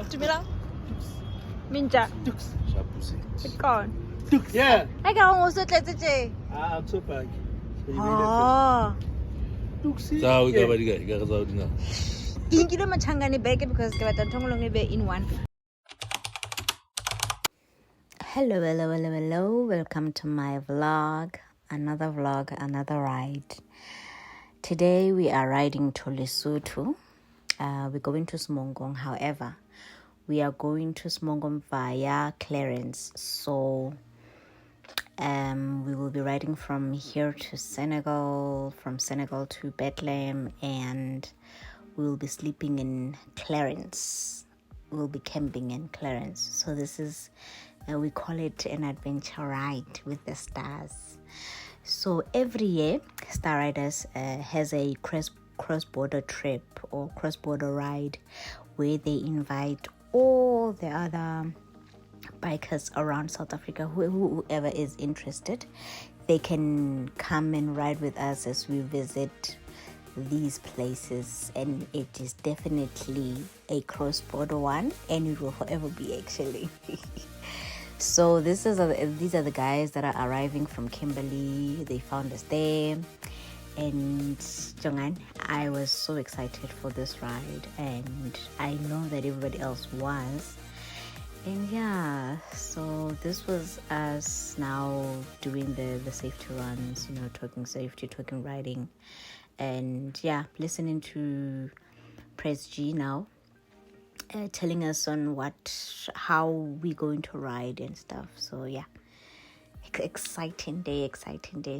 Dumelang. Minja. Sit gone. Yeah. I got almost at the I'm so bad. Oh. 자, 우리가 말이가 이거 가서 어디나. 인기를 창간이 베게 because they were tongue be in one. Hello. Welcome to my vlog. Another vlog, another ride. Today we are riding to Lesotho. We're going to Semonkong. However, we are going to Semonkong via Clarens. So we will be riding from here to Senegal, from Senegal to Bethlehem, and we will be sleeping in Clarens. We'll be camping in Clarens. So this is, we call it an adventure ride with the stars. So every year, Star Riders has a cross-border trip or cross-border ride where they invite all the other bikers around South Africa, whoever is interested. They can come and ride with us as we visit these places, and it is definitely a cross-border one, and it will forever be actually. So these are the guys that are arriving from Kimberley. They found us there, and Jongan, I was so excited for this ride, and I know that everybody else was. And yeah, so this was us now doing the safety runs, talking safety, talking riding, and yeah, listening to Press G now, telling us on how we're going to ride and stuff. So yeah, exciting day.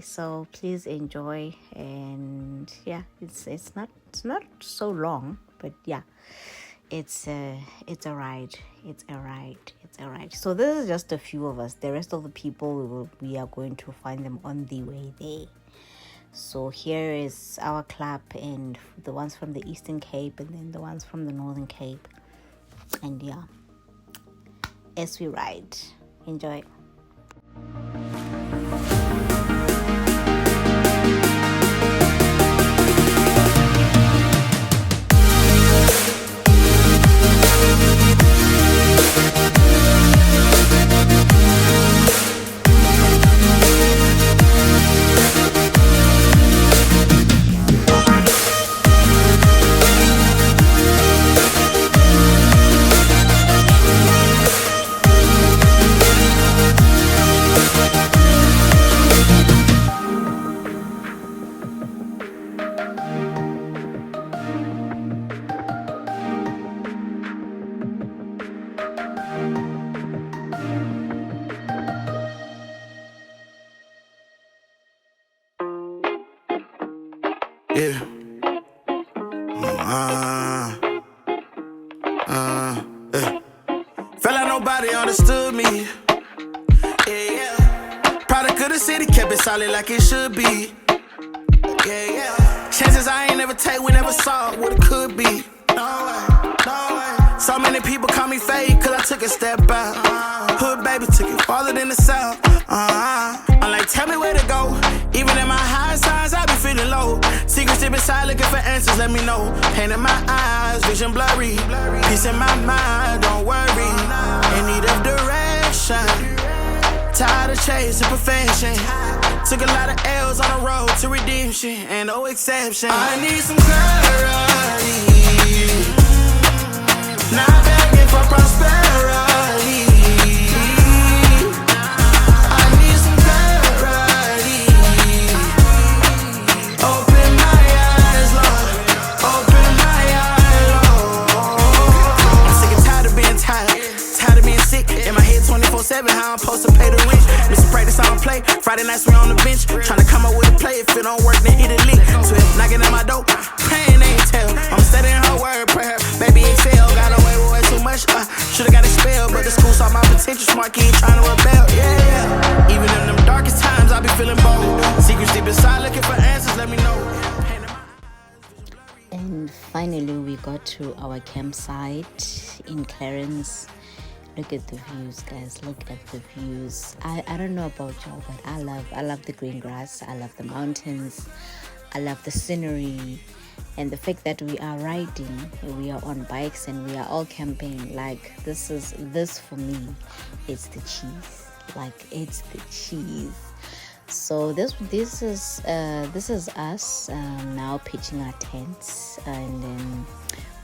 So please enjoy, and yeah, it's not so long, but yeah, it's a ride. So this is just a few of us. The rest of the people we are going to find them on the way there. So here is our club, and the ones from the Eastern Cape, and then the ones from the Northern Cape. And yeah, as we ride, enjoy. Yeah. Felt like nobody understood me. Yeah. Product of the city, kept it solid like it should be. Yeah. Chances I ain't never take, we never saw what it could be. No way. So many people call me fake, cause I took a step out. Hood baby took it farther than the south. I'm like, tell me where to go. Even in my high signs, I be feeling low. Secrets deep inside, looking for answers, let me know. Pain in my eyes, vision blurry. Peace in my mind, don't worry. In need of direction. Tired of chasing perfection. Took a lot of L's on the road to redemption, and no exception. I need some clarity. Not begging for prosperity. I need some clarity. Open my eyes, Lord. Open my eyes, Lord. I'm sick and tired of being tired of being sick. In my head 24/7, how I'm supposed to pay the rent. Mr. Practice, I don't play. Friday nights we on the bench, tryna come up with a play. If it don't work, then hit a lick. 12 knocking at my door, praying ain't tell. I'm studying her word, prayer. Baby excel, got away with way too much. Should've got expelled, but the school saw my potential. Smart kid trying to rebel. Yeah. Even in them darkest times, I be feeling bold. Secrets deep inside, looking for answers. Let me know. And finally, we got to our campsite in Clarens. Look at the views, guys. Look at the views. I don't know about y'all, but I love the green grass. I love the mountains. I love the scenery. And the fact that we are riding, we are on bikes and we are all camping, like this for me, it's the cheese. Like, it's the cheese. So this is us now pitching our tents, and then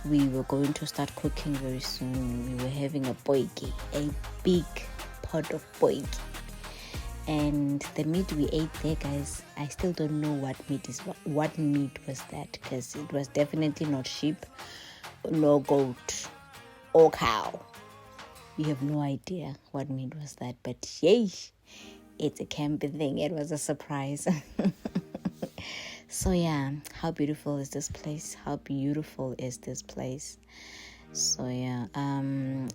we were going to start cooking very soon. We were having a foggy, a big pot of foggy. And the meat we ate there, guys, I still don't know what meat was that, because it was definitely not sheep, no goat or cow. We have no idea what meat was that, but yay, it's a camping thing. It was a surprise. So yeah, how beautiful is this place? How beautiful is this place? So yeah,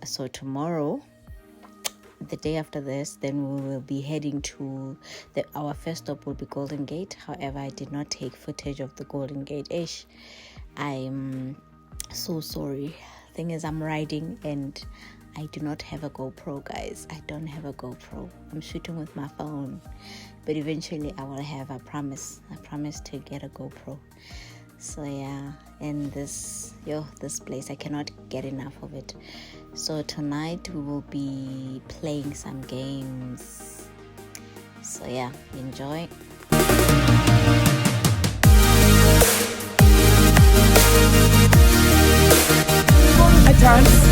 so tomorrow, the day after this, then we will be heading to our first stop will be Golden Gate. However, I did not take footage of the Golden Gate. I'm so sorry. Thing is, I'm riding and I do not have a GoPro, guys. I don't have a GoPro. I'm shooting with my phone, but eventually I will have. I promise to get a GoPro. So yeah, and this place, I cannot get enough of it. So tonight we will be playing some games. So yeah, enjoy. At times.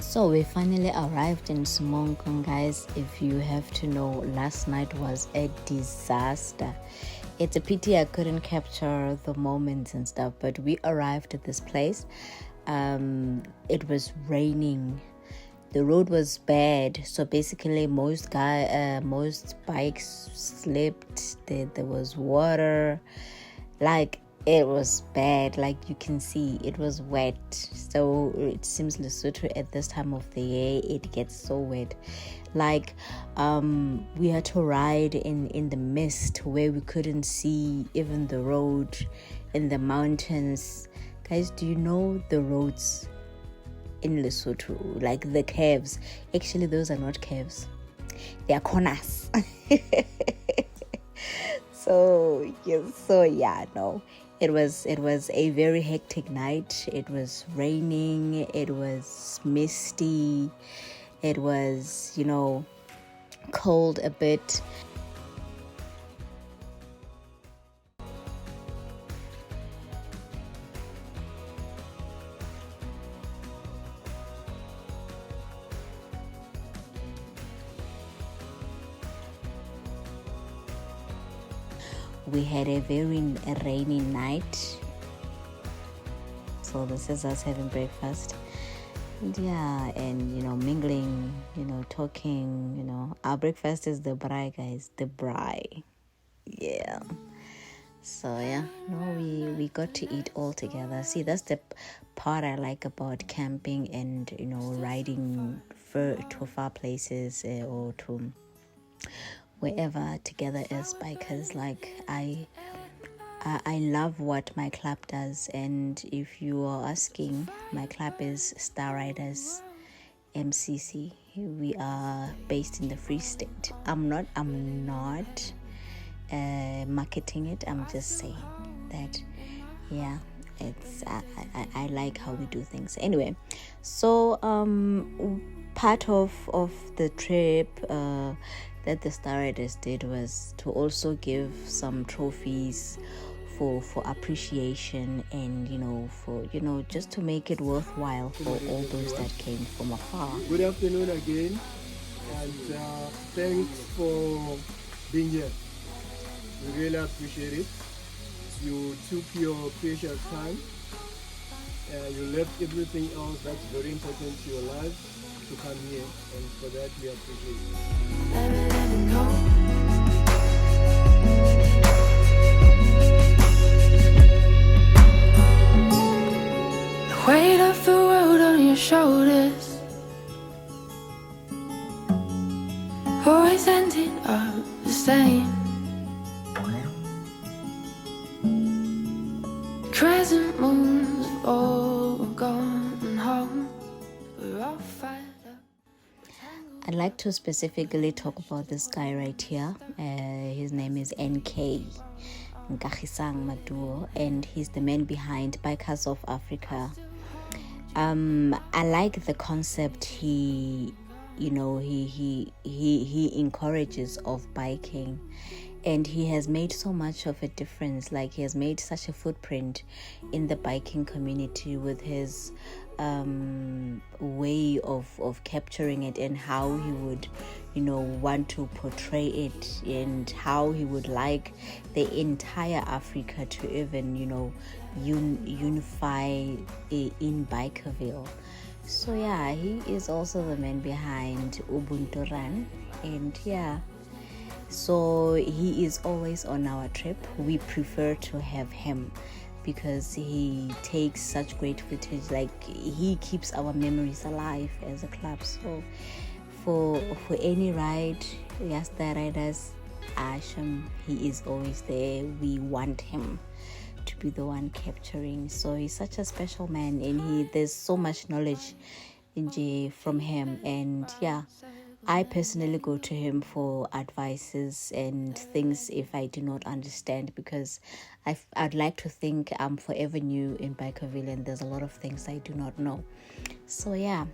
So we finally arrived in Semonkong, guys. If you have to know, last night was a disaster. It's a pity I couldn't capture the moments and stuff, but we arrived at this place. It was raining. The road was bad, so basically most bikes slipped. There was water, like it was bad. Like you can see, it was wet. So it seems Lesotho at this time of the year, it gets so wet. Like we had to ride in the mist where we couldn't see even the road in the mountains. Guys, do you know the roads in Lesotho, like the caves? Actually, those are not caves, they are corners. So yes, so yeah, no. It was a very hectic night. It was raining, it was misty, it was, cold a bit. We had a very rainy night. So this is us having breakfast. And mingling, talking, our breakfast is the braai, guys, the braai. Yeah. So we got to eat all together. See, that's the part I like about camping and, riding to far places or to wherever together as bikers. Like I love what my club does, and if you are asking, my club is Star Riders MCC. We are based in the Free State. I'm not marketing it. I'm just saying that, yeah, it's I like how we do things. Anyway, so part of the trip that the Star Riders did was to also give some trophies for appreciation and for just to make it worthwhile for all those that came from afar. Good afternoon again, and thanks for being here. We really appreciate it. You took your precious time. You left everything else that's very important to your life to come here, and for that we appreciate it. Weight of the world on your shoulders, always ending up the same. Crescent moons all gone home. We're all fired up. I'd like to specifically talk about this guy right here. His name is NK Nkachisang Maduo, and he's the man behind Bikers of Africa. I like the concept he encourages of biking, and he has made so much of a difference. Like, he has made such a footprint in the biking community with his way of capturing it, and how he would want to portray it, and how he would like the entire Africa to even unify in Bikerville. So yeah, he is also the man behind Ubuntu Run, and yeah, so he is always on our trip. We prefer to have him because he takes such great footage. Like, he keeps our memories alive as a club. So for any ride, yes, the riders, Asham, he is always there. We want him to be the one capturing. So he's such a special man, and there's so much knowledge from him. And yeah, I personally go to him for advices and things if I do not understand, because I'd like to think I'm forever new in Bikerville, and there's a lot of things I do not know. So yeah,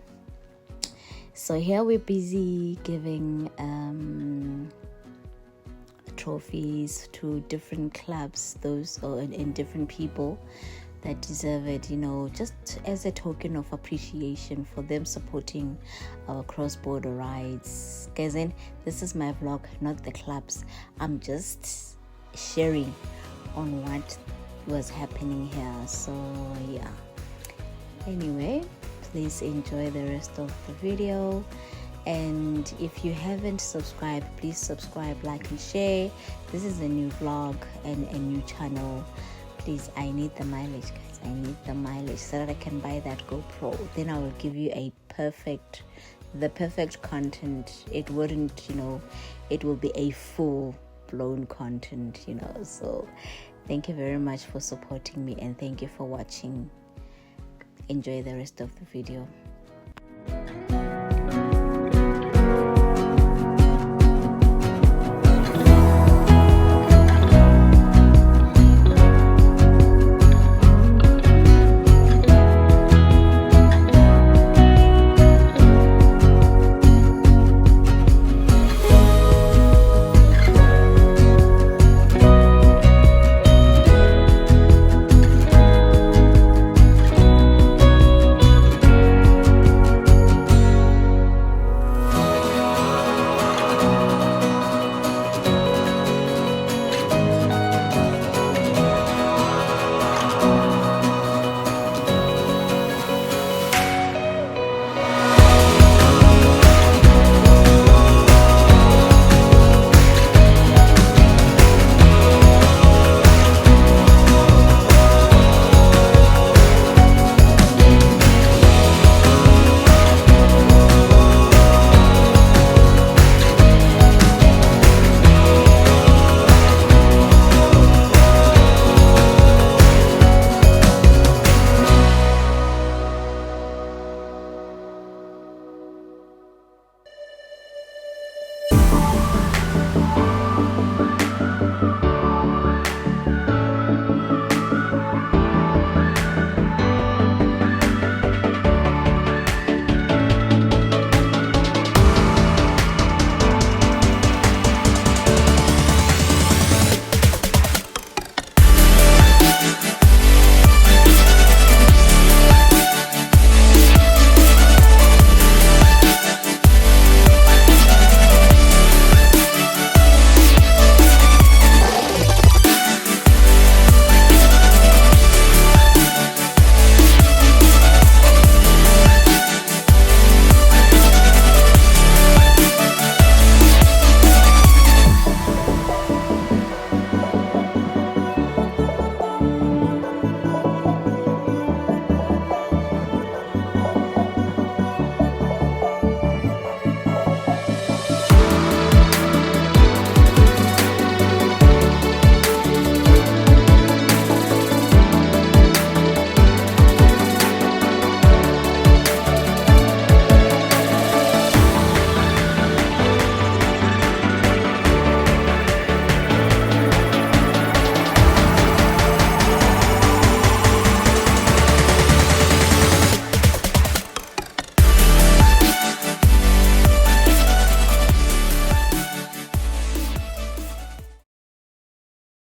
so here we're busy giving trophies to different clubs, those and different people that deserve it, just as a token of appreciation for them supporting our cross-border rides. Guys, and this is my vlog, not the clubs. I'm just sharing on what was happening here. So yeah, anyway, please enjoy the rest of the video. And if you haven't subscribed, please subscribe, like, and share. This is a new vlog and a new channel. Please, I need the mileage, guys. I need the mileage so that I can buy that GoPro. Then I will give you the perfect content. It wouldn't, it will be a full-blown content, So thank you very much for supporting me, and thank you for watching. Enjoy the rest of the video.